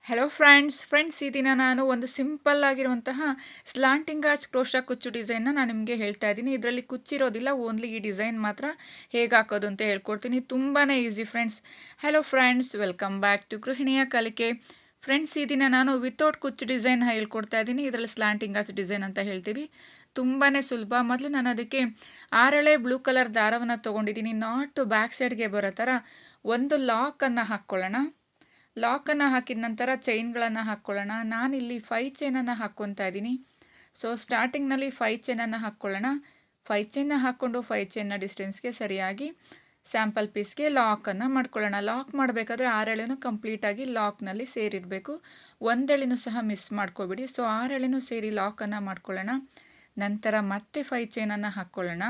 Hello friends ಈ ದಿನ ನಾನು ಒಂದು ಸಿಂಪಲ್ ಆಗಿರುವಂತಹ ಸ್ಲಾಂಟಿಂಗ್ ಆರ್ಚ್ ಕ್ರೋಶಾ ಕುಚ್ಚು ಡಿಸೈನ್ನ ನಾನು ನಿಮಗೆ ಹೇಳ್ತಾ ಇದ್ದೀನಿ. ಇದರಲ್ಲಿ ಕುಚ್ಚಿರೋದಿಲ್ಲ, ಓನ್ಲಿ ಈ ಡಿಸೈನ್ ಮಾತ್ರ ಹೇಗೆ ಹಾಕೋದು ಅಂತ ಹೇಳ್ಕೊಡ್ತೀನಿ. ತುಂಬಾನೇ easy friends. Hello friends, welcome back to ಗೃಹಿಣಿಯ ಕಲಿಕೆ. ಫ್ರೆಂಡ್ಸ್, ಈ ದಿನ ನಾನು ವಿತೌಟ್ ಕುಚ್ಚು ಡಿಸೈನ್ ಹೇಳ್ಕೊಡ್ತಾ ಇದ್ದೀನಿ. ಇದರಲ್ಲಿ ಸ್ಲಾಂಟಿಂಗ್ ಆರ್ಚ್ ಡಿಸೈನ್ ಅಂತ ಹೇಳ್ತೀವಿ. ತುಂಬಾನೇ ಸುಲಭ. ಮೊದಲು ನಾನು ಅದಕ್ಕೆ 6 ಎಳೆ ಬ್ಲೂ ಕಲರ್ ದಾರವನ್ನು ತಗೊಂಡಿದ್ದೀನಿ. ನಾಟ್ ಬ್ಯಾಕ್ ಸೈಡ್ಗೆ ಬರೋ ಥರ ಒಂದು ಲಾಕನ್ನು ಹಾಕ್ಕೊಳ್ಳೋಣ. ಲಾಕನ್ನು ಹಾಕಿದ ನಂತರ ಚೈನ್ಗಳನ್ನು ಹಾಕ್ಕೊಳ್ಳೋಣ. ನಾನಿಲ್ಲಿ 5 ಚೈನನ್ನು ಹಾಕ್ಕೊತಾ ಇದ್ದೀನಿ. ಸೊ ಸ್ಟಾರ್ಟಿಂಗ್ನಲ್ಲಿ 5 ಚೈನನ್ನು ಹಾಕ್ಕೊಳ್ಳೋಣ. 5 ಚೈನ್ನ ಹಾಕ್ಕೊಂಡು 5 ಚೈನ್ನ ಡಿಸ್ಟೆನ್ಸ್ಗೆ ಸರಿಯಾಗಿ ಸ್ಯಾಂಪಲ್ ಪೀಸ್ಗೆ ಲಾಕನ್ನು ಮಾಡ್ಕೊಳ್ಳೋಣ. ಲಾಕ್ ಮಾಡಬೇಕಾದ್ರೆ 6 ಎಳೆನೂ ಕಂಪ್ಲೀಟಾಗಿ ಲಾಕ್ನಲ್ಲಿ ಸೇರಿರಬೇಕು. ಒಂದೆಳೆನೂ ಸಹ ಮಿಸ್ ಮಾಡ್ಕೋಬಿಡಿ. ಸೊ 6 ಎಳೆನೂ ಸೇರಿ ಲಾಕನ್ನು ಮಾಡ್ಕೊಳ್ಳೋಣ. ನಂತರ ಮತ್ತೆ 5 ಚೈನನ್ನು ಹಾಕ್ಕೊಳ್ಳೋಣ.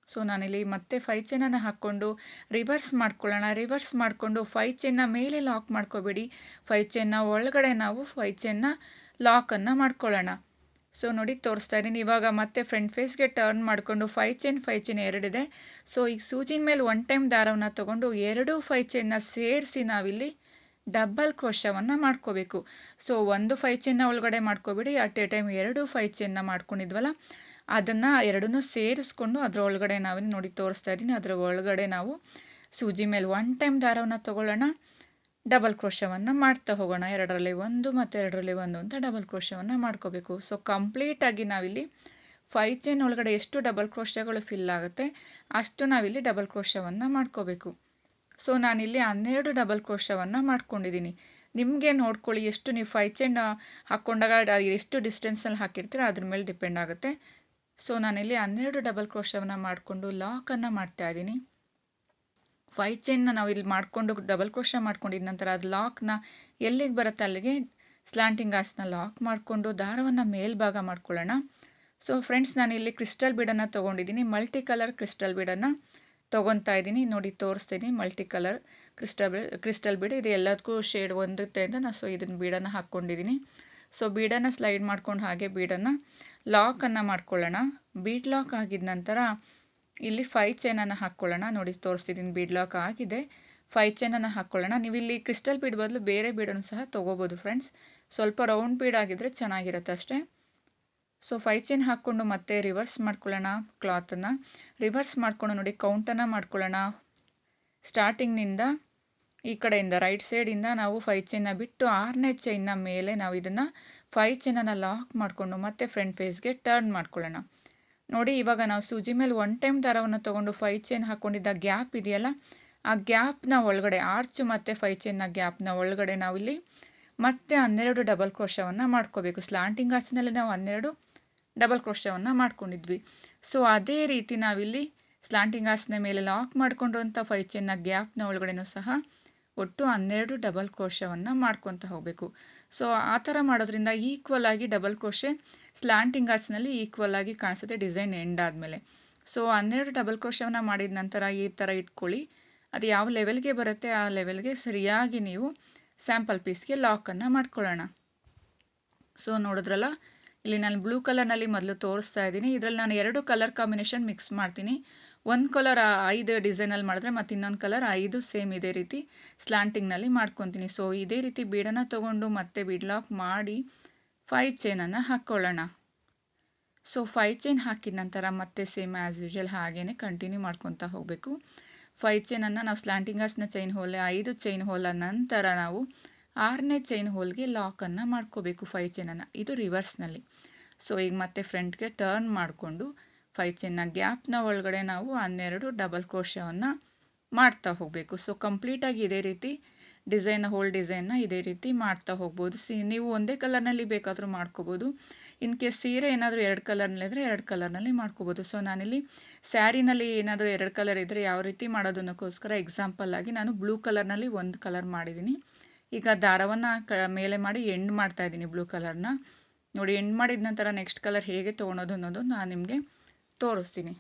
ಸೊ ನಾನಿಲ್ಲಿ ಮತ್ತೆ 5 ಚೈನನ್ನು ಹಾಕ್ಕೊಂಡು ರಿವರ್ಸ್ ಮಾಡ್ಕೊಳ್ಳೋಣ. ರಿವರ್ಸ್ ಮಾಡಿಕೊಂಡು 5 ಚೈನ್ನ ಮೇಲೆ ಲಾಕ್ ಮಾಡ್ಕೋಬೇಡಿ. 5 ಚೈನ್ನ ಒಳಗಡೆ ನಾವು 5 ಚೈನ್ನ ಲಾಕನ್ನು ಮಾಡ್ಕೊಳ್ಳೋಣ. ಸೊ ನೋಡಿ ತೋರಿಸ್ತಾ ಇದ್ದೀನಿ. ಇವಾಗ ಮತ್ತೆ ಫ್ರಂಟ್ ಫೇಸ್ಗೆ ಟರ್ನ್ ಮಾಡಿಕೊಂಡು 5 ಚೈನ್ ಎರಡಿದೆ. ಸೊ ಈಗ ಸೂಜಿನ ಮೇಲೆ 1 ಟೈಮ್ ದಾರವನ್ನು ತಗೊಂಡು ಎರಡೂ 5 ಚೈನ್ನ ಸೇರಿಸಿ ನಾವಿಲ್ಲಿ ಡಬಲ್ ಕ್ರೋಶವನ್ನು ಮಾಡ್ಕೋಬೇಕು. ಸೊ ಒಂದು 5 ಚೈನ್ನ ಒಳಗಡೆ ಮಾಡ್ಕೋಬೇಡಿ. ಅಟ್ ಎ ಟೈಮ್ ಎರಡು 5 ಚೈನ್ನ ಮಾಡ್ಕೊಂಡಿದ್ವಲ್ಲ ಅದನ್ನು ಎರಡನ್ನೂ ಸೇರಿಸ್ಕೊಂಡು ಅದರ ಒಳಗಡೆ ನಾವಿಲ್ಲಿ ನೋಡಿ ತೋರಿಸ್ತಾ ಇದ್ದೀನಿ. ಅದರ ಒಳಗಡೆ ನಾವು ಸೂಜಿ ಮೇಲೆ 1 ಟೈಮ್ ದಾರವನ್ನು ತಗೊಳ್ಳೋಣ. ಡಬಲ್ ಕ್ರೋಶವನ್ನು ಮಾಡ್ತಾ ಹೋಗೋಣ. 2ರಲ್ಲಿ 1 ಮತ್ತು 2ರಲ್ಲಿ 1 ಅಂತ ಡಬಲ್ ಕ್ರೋಶವನ್ನು ಮಾಡ್ಕೋಬೇಕು. ಸೊ ಕಂಪ್ಲೀಟಾಗಿ ನಾವಿಲ್ಲಿ 5 ಚೈನ್ ಒಳಗಡೆ ಎಷ್ಟು ಡಬಲ್ ಕ್ರೋಶಗಳು ಫಿಲ್ ಆಗುತ್ತೆ ಅಷ್ಟು ನಾವಿಲ್ಲಿ ಡಬಲ್ ಕ್ರೋಶವನ್ನು ಮಾಡ್ಕೋಬೇಕು. ಸೊ ನಾನಿಲ್ಲಿ 12 ಡಬಲ್ ಕ್ರೋಶವನ್ನು ಮಾಡ್ಕೊಂಡಿದ್ದೀನಿ. ನಿಮಗೆ ನೋಡ್ಕೊಳ್ಳಿ, ಎಷ್ಟು ನೀವು 5 ಚೈನ್ ಹಾಕ್ಕೊಂಡಾಗ ಎಷ್ಟು ಡಿಸ್ಟೆನ್ಸಲ್ಲಿ ಹಾಕಿರ್ತೀರ ಅದ್ರ ಮೇಲೆ ಡಿಪೆಂಡ್ ಆಗುತ್ತೆ. ಸೊ ನಾನಿಲ್ಲಿ 12 ಡಬಲ್ ಕ್ರೋಶವನ್ನು ಮಾಡಿಕೊಂಡು ಲಾಕನ್ನು ಮಾಡ್ತಾ ಇದ್ದೀನಿ. 5 ಚೈನ್ನ ನಾವು ಇಲ್ಲಿ ಮಾಡಿಕೊಂಡು ಡಬಲ್ ಕ್ರೋಶ ಮಾಡ್ಕೊಂಡಿದ ನಂತರ ಅದು ಲಾಕ್ನ ಎಲ್ಲಿಗೆ ಬರುತ್ತೆ ಅಲ್ಲಿಗೆ ಸ್ಲಾಂಟಿಂಗ್ ಆರ್ಚ್ನ ಲಾಕ್ ಮಾಡಿಕೊಂಡು ದಾರವನ್ನು ಮೇಲ್ಭಾಗ ಮಾಡ್ಕೊಳ್ಳೋಣ. ಸೊ ಫ್ರೆಂಡ್ಸ್, ನಾನಿಲ್ಲಿ ಕ್ರಿಸ್ಟಲ್ ಬೀಡನ್ನು ತೊಗೊಂಡಿದ್ದೀನಿ. ಮಲ್ಟಿ ಕಲರ್ ಕ್ರಿಸ್ಟಲ್ ಬೀಡನ್ನು ತೊಗೊತಾ ಇದ್ದೀನಿ. ನೋಡಿ ತೋರಿಸ್ತಾ ಇದ್ದೀನಿ. ಮಲ್ಟಿ ಕಲರ್ ಕ್ರಿಸ್ಟಲ್ ಬೀಡ್ ಇದು ಎಲ್ಲದಕ್ಕೂ ಶೇಡ್ ಹೊಂದುತ್ತೆ ಅಂತ ನಾನು ಇದನ್ನು ಬೀಡನ್ನು ಹಾಕ್ಕೊಂಡಿದ್ದೀನಿ. ಸೊ ಬೀಡನ್ನು ಸ್ಲೈಡ್ ಮಾಡ್ಕೊಂಡು ಹಾಗೆ ಬೀಡನ್ನು ಲಾಕನ್ನು ಮಾಡ್ಕೊಳ್ಳೋಣ. ಬೀಡ್ ಲಾಕ್ ಆಗಿದ ನಂತರ ಇಲ್ಲಿ 5 ಚೈನನ್ನು ಹಾಕ್ಕೊಳ್ಳೋಣ. ನೋಡಿ ತೋರಿಸ್ತಿದ್ದೀನಿ. ಬೀಡ್ ಲಾಕ್ ಆಗಿದೆ. 5 ಚೈನನ್ನು ಹಾಕ್ಕೊಳ್ಳೋಣ. ನೀವು ಇಲ್ಲಿ ಕ್ರಿಸ್ಟಲ್ ಬೀಡ್ ಬದಲು ಬೇರೆ ಬೀಡನ್ನು ಸಹ ತೊಗೋಬೋದು ಫ್ರೆಂಡ್ಸ್. ಸ್ವಲ್ಪ ರೌಂಡ್ ಬೀಡ್ ಆಗಿದ್ರೆ ಚೆನ್ನಾಗಿರುತ್ತೆ ಅಷ್ಟೇ. ಸೊ 5 ಚೈನ್ ಹಾಕ್ಕೊಂಡು ಮತ್ತೆ ರಿವರ್ಸ್ ಮಾಡ್ಕೊಳ್ಳೋಣ. ಕ್ಲಾತನ್ನು ರಿವರ್ಸ್ ಮಾಡ್ಕೊಂಡು ನೋಡಿ ಕೌಂಟನ್ನು ಮಾಡ್ಕೊಳ್ಳೋಣ. ಸ್ಟಾರ್ಟಿಂಗ್ನಿಂದ ಈ ಕಡೆಯಿಂದ ರೈಟ್ ಸೈಡಿಂದ ನಾವು 5 ಚೈನ್ನ ಬಿಟ್ಟು 6ನೇ ಚೈನ್ನ ಮೇಲೆ ನಾವು ಇದನ್ನು 5 ಚೈನನ್ನು ಲಾಕ್ ಮಾಡಿಕೊಂಡು ಮತ್ತೆ ಫ್ರಂಟ್ ಫೇಸ್ಗೆ ಟರ್ನ್ ಮಾಡ್ಕೊಳ್ಳೋಣ. ನೋಡಿ ಇವಾಗ ನಾವು ಸೂಜಿ ಮೇಲೆ 1 ಟೈಮ್ ದಾರವನ್ನು ತೊಗೊಂಡು 5 ಚೈನ್ ಹಾಕ್ಕೊಂಡಿದ್ದ ಗ್ಯಾಪ್ ಇದೆಯಲ್ಲ ಆ ಗ್ಯಾಪ್ನ ಒಳಗಡೆ ಆರ್ಚ್ ಮತ್ತು 5 ಚೈನ್ನ ಗ್ಯಾಪ್ನ ಒಳಗಡೆ ನಾವಿಲ್ಲಿ ಮತ್ತೆ 12 ಡಬಲ್ ಕ್ರೋಶವನ್ನು ಮಾಡ್ಕೋಬೇಕು. ಸ್ಲಾಂಟಿಂಗ್ ಆರ್ಚ್ನಲ್ಲಿ ನಾವು 12 ಡಬಲ್ ಕ್ರೋಶವನ್ನು ಮಾಡ್ಕೊಂಡಿದ್ವಿ. ಸೊ ಅದೇ ರೀತಿ ನಾವಿಲ್ಲಿ ಸ್ಲಾಂಟಿಂಗ್ ಆರ್ಚ್ನ ಮೇಲೆ ಲಾಕ್ ಮಾಡ್ಕೊಂಡಿರುವಂಥ 5 ಚೈನ್ನ ಗ್ಯಾಪ್ನ ಒಳಗಡೆನೂ ಸಹ ಒಟ್ಟು 12 ಡಬಲ್ ಕ್ರೋಶವನ್ನು ಮಾಡ್ಕೊತ ಹೋಗಬೇಕು. ಸೊ ಆ ಥರ ಮಾಡೋದ್ರಿಂದ ಈಕ್ವಲ್ ಆಗಿ ಡಬಲ್ ಕ್ರೋಶೆ ಸ್ಲಾಂಟಿಂಗ್ ಆರ್ಚ್ನಲ್ಲಿ ಈಕ್ವಲ್ ಆಗಿ ಕಾಣಿಸುತ್ತೆ ಡಿಸೈನ್ ಎಂಡ್ ಆದಮೇಲೆ. ಸೊ 12 ಡಬಲ್ ಕ್ರೋಶವನ್ನು ಮಾಡಿದ ನಂತರ ಈ ಥರ ಇಟ್ಕೊಳ್ಳಿ. ಅದು ಯಾವ ಲೆವೆಲ್ಗೆ ಬರುತ್ತೆ ಆ ಲೆವೆಲ್ಗೆ ಸರಿಯಾಗಿ ನೀವು ಸ್ಯಾಂಪಲ್ ಪೀಸ್ಗೆ ಲಾಕನ್ನು ಮಾಡ್ಕೊಳ್ಳೋಣ. ಸೊ ನೋಡಿದ್ರಲ್ಲ, ಇಲ್ಲಿ ನಾನು ಬ್ಲೂ ಕಲರ್ನಲ್ಲಿ ಮೊದಲು ತೋರಿಸ್ತಾ ಇದ್ದೀನಿ. ಇದರಲ್ಲಿ ನಾನು 2 ಕಲರ್ ಕಾಂಬಿನೇಷನ್ ಮಿಕ್ಸ್ ಮಾಡ್ತೀನಿ. ಒಂದು ಕಲರ್ 5 ಡಿಸೈನಲ್ಲಿ ಮಾಡಿದ್ರೆ ಮತ್ತು ಇನ್ನೊಂದು ಕಲರ್ 5 ಸೇಮ್ ಇದೇ ರೀತಿ ಸ್ಲಾಂಟಿಂಗ್ನಲ್ಲಿ ಮಾಡ್ಕೊತೀನಿ. ಸೊ ಇದೇ ರೀತಿ ಬೀಡನ್ನು ತೊಗೊಂಡು ಮತ್ತೆ ಬೀಡ್ ಲಾಕ್ ಮಾಡಿ 5 ಚೈನನ್ನು ಹಾಕ್ಕೊಳ್ಳೋಣ. ಸೊ 5 ಚೈನ್ ಹಾಕಿದ ನಂತರ ಮತ್ತೆ ಸೇಮ್ ಆ್ಯಸ್ ಯೂಶುವಲ್ ಹಾಗೇ ಕಂಟಿನ್ಯೂ ಮಾಡ್ಕೊತಾ ಹೋಗಬೇಕು. 5 ಚೈನನ್ನು ನಾವು ಸ್ಲಾಂಟಿಂಗ್ ಆರ್ಚ್ನ ಚೈನ್ ಹೋಲ್ 5 ಚೈನ್ ಹೋಲ ನಂತರ ನಾವು 6ನೇ ಚೈನ್ ಹೋಲ್ಗೆ ಲಾಕನ್ನು ಮಾಡ್ಕೋಬೇಕು 5 ಚೈನನ್ನು. ಇದು ರಿವರ್ಸ್ನಲ್ಲಿ. ಸೊ ಈಗ ಮತ್ತೆ ಫ್ರಂಟ್ಗೆ ಟರ್ನ್ ಮಾಡಿಕೊಂಡು 5 ಚೈನ್ನ ಗ್ಯಾಪ್ನ ಒಳಗಡೆ ನಾವು 12 ಡಬಲ್ ಕ್ರೋಶವನ್ನು ಮಾಡ್ತಾ ಹೋಗಬೇಕು. ಸೊ ಕಂಪ್ಲೀಟಾಗಿ ಇದೇ ರೀತಿ ಹೋಲ್ ಡಿಸೈನ್ನ ಇದೇ ರೀತಿ ಮಾಡ್ತಾ ಹೋಗ್ಬೋದು. ನೀವು ಒಂದೇ ಕಲರ್ನಲ್ಲಿ ಬೇಕಾದರೂ ಮಾಡ್ಕೋಬೋದು. ಇನ್ ಕೇಸ್ ಸೀರೆ ಏನಾದರೂ 2 ಕಲರ್ನಲ್ಲಿದ್ದರೆ 2 ಕಲರ್ನಲ್ಲಿ ಮಾಡ್ಕೋಬೋದು. ಸೊ ನಾನಿಲ್ಲಿ ಸ್ಯಾರಿನಲ್ಲಿ ಏನಾದರೂ 2 ಕಲರ್ ಇದ್ದರೆ ಯಾವ ರೀತಿ ಮಾಡೋದನ್ನಕ್ಕೋಸ್ಕರ ಎಕ್ಸಾಂಪಲ್ ಆಗಿ ನಾನು ಬ್ಲೂ ಕಲರ್ನಲ್ಲಿ 1 ಕಲರ್ ಮಾಡಿದ್ದೀನಿ. ಈಗ ದಾರವನ್ನು ಮೇಲೆ ಮಾಡಿ ಎಂಡ್ ಮಾಡ್ತಾ ಇದ್ದೀನಿ ಬ್ಲೂ ಕಲರ್ನ. ನೋಡಿ ಎಂಡ್ ಮಾಡಿದ ನಂತರ ನೆಕ್ಸ್ಟ್ ಕಲರ್ ಹೇಗೆ ತೊಗೊಳೋದು ಅನ್ನೋದು ನಾನು ನಿಮಗೆ ತೋರಿಸ್ತೀನಿ.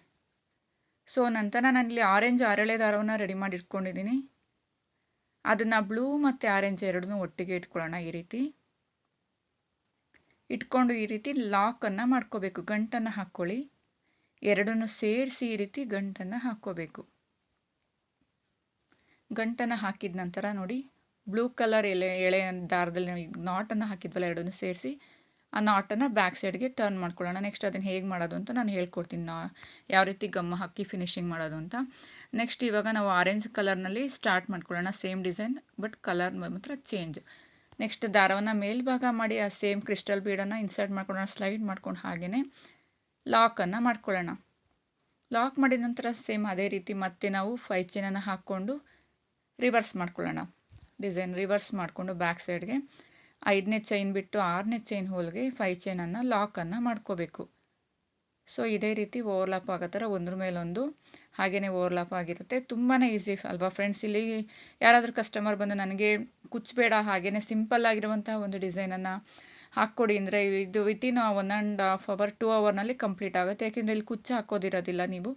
ಸೊ ನಂತರ ನಾನಿಲ್ಲಿ ಆರೆಂಜ್ 6 ಎಳೆ ದಾರವನ್ನು ರೆಡಿ ಮಾಡಿ ಇಟ್ಕೊಂಡಿದ್ದೀನಿ. ಅದನ್ನು ಬ್ಲೂ ಮತ್ತು ಆರೆಂಜ್ ಎರಡನ್ನೂ ಒಟ್ಟಿಗೆ ಇಟ್ಕೊಳ್ಳೋಣ. ಈ ರೀತಿ ಇಟ್ಕೊಂಡು ಈ ರೀತಿ ಲಾಕನ್ನು ಮಾಡ್ಕೋಬೇಕು. ಗಂಟನ್ನು ಹಾಕ್ಕೊಳ್ಳಿ. ಎರಡನ್ನೂ ಸೇರಿಸಿ ಈ ರೀತಿ ಗಂಟನ್ನು ಹಾಕ್ಕೋಬೇಕು. ಗಂಟನ್ನು ಹಾಕಿದ ನಂತರ ನೋಡಿ ಬ್ಲೂ ಕಲರ್ ಎಳೆ ದಾರದಲ್ಲಿ ನಾವು ನಾಟನ್ನು ಹಾಕಿದ್ವಲ್ಲ ಎರಡನ್ನೂ ಸೇರಿಸಿ ಆ ನಾಟನ್ನು ಬ್ಯಾಕ್ ಸೈಡ್ಗೆ ಟರ್ನ್ ಮಾಡ್ಕೊಳ್ಳೋಣ. ನೆಕ್ಸ್ಟ್ ಅದನ್ನು ಹೇಗೆ ಮಾಡೋದು ಅಂತ ನಾನು ಹೇಳ್ಕೊಡ್ತೀನಿ, ಯಾವ ರೀತಿ ಗಮ್ಮ ಹಾಕಿ ಫಿನಿಶಿಂಗ್ ಮಾಡೋದು ಅಂತ. ನೆಕ್ಸ್ಟ್ ಇವಾಗ ನಾವು ಆರೆಂಜ್ ಕಲರ್ನಲ್ಲಿ ಸ್ಟಾರ್ಟ್ ಮಾಡ್ಕೊಳ್ಳೋಣ, ಸೇಮ್ ಡಿಸೈನ್ ಬಟ್ ಕಲರ್ ಮಾತ್ರ ಚೇಂಜ್. ನೆಕ್ಸ್ಟ್ ದಾರವನ್ನು ಮೇಲ್ಭಾಗ ಮಾಡಿ ಆ ಸೇಮ್ ಕ್ರಿಸ್ಟಲ್ ಬೀಡನ್ನು ಇನ್ಸರ್ಟ್ ಮಾಡ್ಕೊಳ್ಳೋಣ, ಸ್ಲೈಡ್ ಮಾಡ್ಕೊಂಡು ಹಾಗೆಯೇ ಲಾಕನ್ನು ಮಾಡ್ಕೊಳ್ಳೋಣ. ಲಾಕ್ ಮಾಡಿದ ನಂತರ ಸೇಮ್ ಅದೇ ರೀತಿ ಮತ್ತೆ ನಾವು 5 ಚೈನನ್ನು ಹಾಕ್ಕೊಂಡು ರಿವರ್ಸ್ ಮಾಡ್ಕೊಳ್ಳೋಣ. ಡಿಸೈನ್ ರಿವರ್ಸ್ ಮಾಡಿಕೊಂಡು ಬ್ಯಾಕ್ ಸೈಡ್ಗೆ 5ನೇ ಚೈನ್ ಬಿಟ್ಟು 6ನೇ ಚೈನ್ ಹೋಲ್ಗೆ 5 ಚೈನನ್ನು ಲಾಕನ್ನು ಮಾಡ್ಕೋಬೇಕು. ಸೊ ಇದೇ ರೀತಿ ಓವರ್ಲಾಪ್ ಆಗೋ ಥರ ಒಂದ್ರ ಮೇಲೊಂದು ಹಾಗೆಯೇ ಓವರ್ಲಾಪ್ ಆಗಿರುತ್ತೆ. ತುಂಬಾ ಈಸಿ ಅಲ್ವಾ ಫ್ರೆಂಡ್ಸ್? ಇಲ್ಲಿ ಯಾರಾದರೂ ಕಸ್ಟಮರ್ ಬಂದು ನನಗೆ ಕುಚ್ಚಬೇಡ ಹಾಗೆಯೇ ಸಿಂಪಲ್ ಆಗಿರುವಂತಹ ಒಂದು ಡಿಸೈನನ್ನು ಹಾಕ್ಕೊಡಿ ಅಂದರೆ ಇದು ವಿತಿನ್ 1.5 hour 2 hourನಲ್ಲಿ ಕಂಪ್ಲೀಟ್ ಆಗುತ್ತೆ. ಯಾಕೆಂದರೆ ಇಲ್ಲಿ ಕುಚ್ಚು ಹಾಕೋದಿರೋದಿಲ್ಲ, ನೀವು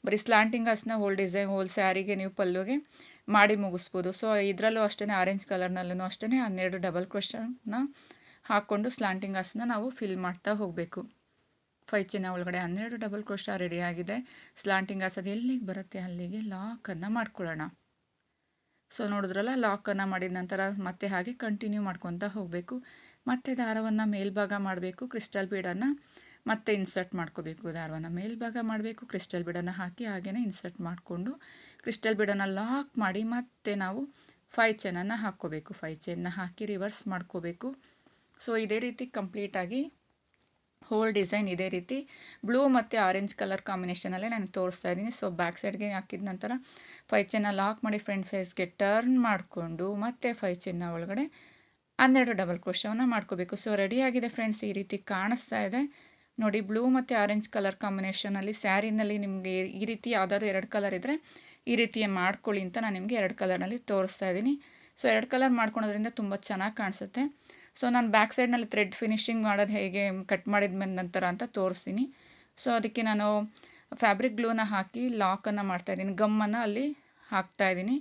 ಬರೀ ಸ್ಲಾಂಟಿಂಗ್ ಆರ್ಚ್ನ ಹೋಲ್ ಡಿಸೈನ್ ಹೋಲ್ ಸ್ಯಾರಿಗೆ ನೀವು ಪಲ್ಲುಗೆ ಮಾಡಿ ಮುಗಿಸ್ಬೋದು. ಸೊ ಇದರಲ್ಲೂ ಅಷ್ಟೇ ಆರೆಂಜ್ ಕಲರ್ನಲ್ಲೂ ಅಷ್ಟೇ 12 ಡಬಲ್ ಕ್ರೋಶನ ಹಾಕ್ಕೊಂಡು ಸ್ಲಾಂಟಿಂಗ್ ಆರ್ಚ್ನ ನಾವು ಫಿಲ್ ಮಾಡ್ತಾ ಹೋಗಬೇಕು. 5 ಚೈನ ಒಳಗಡೆ 12 ಡಬಲ್ ಕ್ರೋಶ ರೆಡಿಯಾಗಿದೆ. ಸ್ಲಾಂಟಿಂಗ್ ಆರ್ಚ್ ಅದು ಎಲ್ಲಿಗೆ ಬರುತ್ತೆ ಅಲ್ಲಿಗೆ ಲಾಕನ್ನು ಮಾಡ್ಕೊಳ್ಳೋಣ. ಸೊ ನೋಡಿದ್ರಲ್ಲ, ಲಾಕನ್ನು ಮಾಡಿದ ನಂತರ ಮತ್ತೆ ಹಾಗೆ ಕಂಟಿನ್ಯೂ ಮಾಡ್ಕೊತಾ ಹೋಗಬೇಕು. ಮತ್ತೆ ದಾರವನ್ನು ಮೇಲ್ಭಾಗ ಮಾಡಬೇಕು, ಕ್ರಿಸ್ಟಲ್ ಬೀಡನ್ನು ಮತ್ತೆ ಇನ್ಸರ್ಟ್ ಮಾಡ್ಕೋಬೇಕು. ದಾರವನ್ನು ಮೇಲ್ಭಾಗ ಮಾಡಬೇಕು, ಕ್ರಿಸ್ಟಲ್ ಬೀಡನ್ನು ಹಾಕಿ ಹಾಗೆಯೇ ಇನ್ಸರ್ಟ್ ಮಾಡಿಕೊಂಡು ಕ್ರಿಸ್ಟಲ್ ಬೀಡನ್ನು ಲಾಕ್ ಮಾಡಿ ಮತ್ತೆ ನಾವು 5 ಚೈನನ್ನು ಹಾಕ್ಕೋಬೇಕು. 5 ಚೈನ್ನ ಹಾಕಿ ರಿವರ್ಸ್ ಮಾಡ್ಕೋಬೇಕು. ಸೊ ಇದೇ ರೀತಿ ಕಂಪ್ಲೀಟಾಗಿ ಹೋಲ್ ಡಿಸೈನ್ ಇದೇ ರೀತಿ ಬ್ಲೂ ಮತ್ತು ಆರೆಂಜ್ ಕಲರ್ ಕಾಂಬಿನೇಷನಲ್ಲೇ ನಾನು ತೋರಿಸ್ತಾ ಇದ್ದೀನಿ. ಸೊ ಬ್ಯಾಕ್ ಸೈಡ್ಗೆ ಹಾಕಿದ ನಂತರ 5 ಚೈನ ಲಾಕ್ ಮಾಡಿ ಫ್ರಂಟ್ ಫೇಸ್ಗೆ ಟರ್ನ್ ಮಾಡಿಕೊಂಡು ಮತ್ತೆ 5 ಚೈನ ಒಳಗಡೆ 12 ಡಬಲ್ ಕ್ರೋಶವನ್ನು ಮಾಡ್ಕೋಬೇಕು. ಸೊ ರೆಡಿಯಾಗಿದೆ ಫ್ರೆಂಡ್ಸ್, ಈ ರೀತಿ ಕಾಣಿಸ್ತಾ ಇದೆ ನೋಡಿ. ಬ್ಲೂ ಮತ್ತು ಆರೆಂಜ್ ಕಲರ್ ಕಾಂಬಿನೇಷನಲ್ಲಿ ಸ್ಯಾರಿನಲ್ಲಿ ನಿಮಗೆ ಈ ರೀತಿ ಯಾವುದಾದ್ರು 2 ಕಲರ್ ಇದ್ದರೆ ಈ ರೀತಿ ಮಾಡ್ಕೊಳ್ಳಿ ಅಂತ ನಾನು ನಿಮಗೆ 2 ಕಲರ್ನಲ್ಲಿ ತೋರಿಸ್ತಾ ಇದ್ದೀನಿ. ಸೊ 2 ಕಲರ್ ಮಾಡ್ಕೊಳೋದ್ರಿಂದ ತುಂಬ ಚೆನ್ನಾಗಿ ಕಾಣಿಸುತ್ತೆ. ಸೊ ನಾನು ಬ್ಯಾಕ್ ಸೈಡ್ನಲ್ಲಿ ಥ್ರೆಡ್ ಫಿನಿಶಿಂಗ್ ಮಾಡೋದು ಹೇಗೆ ಕಟ್ ಮಾಡಿದ ನಂತರ ಅಂತ ತೋರಿಸ್ತೀನಿ. ಸೊ ಅದಕ್ಕೆ ನಾನು ಫ್ಯಾಬ್ರಿಕ್ ಗ್ಲೂನ ಹಾಕಿ ಲಾಕನ್ನು ಮಾಡ್ತಾಯಿದ್ದೀನಿ, ಗಮ್ಮನ್ನು ಅಲ್ಲಿ ಹಾಕ್ತಾಯಿದ್ದೀನಿ.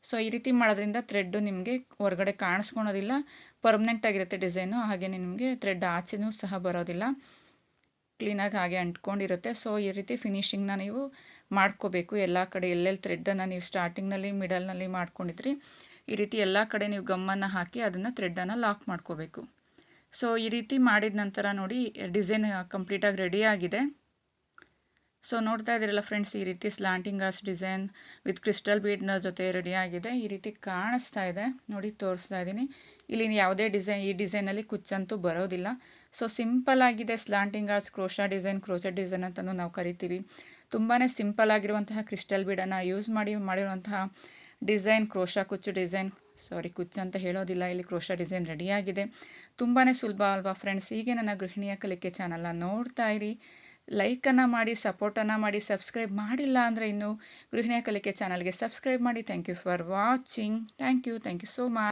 ಸೊ ಈ ರೀತಿ ಮಾಡೋದ್ರಿಂದ ಥ್ರೆಡ್ಡು ನಿಮಗೆ ಹೊರಗಡೆ ಕಾಣಿಸ್ಕೊಳೋದಿಲ್ಲ, ಪರ್ಮನೆಂಟ್ ಆಗಿರುತ್ತೆ ಡಿಸೈನು. ಹಾಗೆ ನಿಮಗೆ ಥ್ರೆಡ್ ಆಚೆನೂ ಸಹ ಬರೋದಿಲ್ಲ, ಕ್ಲೀನಾಗಿ ಹಾಗೆ ಅಂಟ್ಕೊಂಡಿರುತ್ತೆ. ಸೊ ಈ ರೀತಿ ಫಿನಿಶಿಂಗ್ನ ನೀವು ಮಾಡ್ಕೋಬೇಕು ಎಲ್ಲ ಕಡೆ. ಎಲ್ಲೆಲ್ಲಿ ಥ್ರೆಡ್ಡನ್ನು ನೀವು ಸ್ಟಾರ್ಟಿಂಗ್ನಲ್ಲಿ ಮಿಡಲ್ನಲ್ಲಿ ಮಾಡ್ಕೊಂಡಿದ್ರಿ ಈ ರೀತಿ ಎಲ್ಲ ಕಡೆ ನೀವು ಗಮ್ಮನ್ನು ಹಾಕಿ ಅದನ್ನು ಥ್ರೆಡ್ಡನ್ನು ಲಾಕ್ ಮಾಡ್ಕೋಬೇಕು. ಸೊ ಈ ರೀತಿ ಮಾಡಿದ ನಂತರ ನೋಡಿ ಡಿಸೈನ್ ಕಂಪ್ಲೀಟಾಗಿ ರೆಡಿಯಾಗಿದೆ. ಸೊ ನೋಡ್ತಾ ಇದ್ದೀರಲ್ಲ ಫ್ರೆಂಡ್ಸ್, ಈ ರೀತಿ slanting arch design with crystal ಬೀಡ್ನ ಜೊತೆ ರೆಡಿಯಾಗಿದೆ. ಈ ರೀತಿ ಕಾಣಿಸ್ತಾ ಇದೆ ನೋಡಿ, ತೋರಿಸ್ತಾ ಇದ್ದೀನಿ. ಇಲ್ಲಿ ಯಾವುದೇ ಡಿಸೈನ್, ಈ ಡಿಸೈನಲ್ಲಿ ಕುಚ್ಚಂತೂ ಬರೋದಿಲ್ಲ. ಸೊ ಸಿಂಪಲ್ ಆಗಿದೆ slanting arch crochet design, crochet design ಅಂತಲೂ ನಾವು ಕರಿತೀವಿ. ತುಂಬಾ ಸಿಂಪಲ್ ಆಗಿರುವಂತಹ ಕ್ರಿಸ್ಟಲ್ ಬೀಡನ್ನು ಯೂಸ್ ಮಾಡಿರುವಂತಹ ಡಿಸೈನ್ ಕ್ರೋಶಾಕುಚ್ಚು ಡಿಸೈನ್, ಸಾರಿ ಕುಚ್ಚು ಅಂತ ಹೇಳೋದಿಲ್ಲ, ಇಲ್ಲಿ ಕ್ರೋಶಾ ಡಿಸೈನ್ ರೆಡಿಯಾಗಿದೆ. ತುಂಬಾ ಸುಲಭ ಅಲ್ವಾ ಫ್ರೆಂಡ್ಸ್? ಹೀಗೆ ನನ್ನ ಗೃಹಿಣಿಯ ಕಲಿಕೆ ಚಾನಲ್ನ ನೋಡ್ತಾ ಇರಿ, ಲೈಕನ್ನು ಮಾಡಿ, ಸಪೋರ್ಟನ್ನು ಮಾಡಿ. ಸಬ್ಸ್ಕ್ರೈಬ್ ಮಾಡಿಲ್ಲ ಅಂದರೆ ಇನ್ನು ಗೃಹಿಣಿಯ ಕಲಿಕೆ ಚಾನಲ್ಗೆ ಸಬ್ಸ್ಕ್ರೈಬ್ ಮಾಡಿ. Thank you for watching. Thank you so much.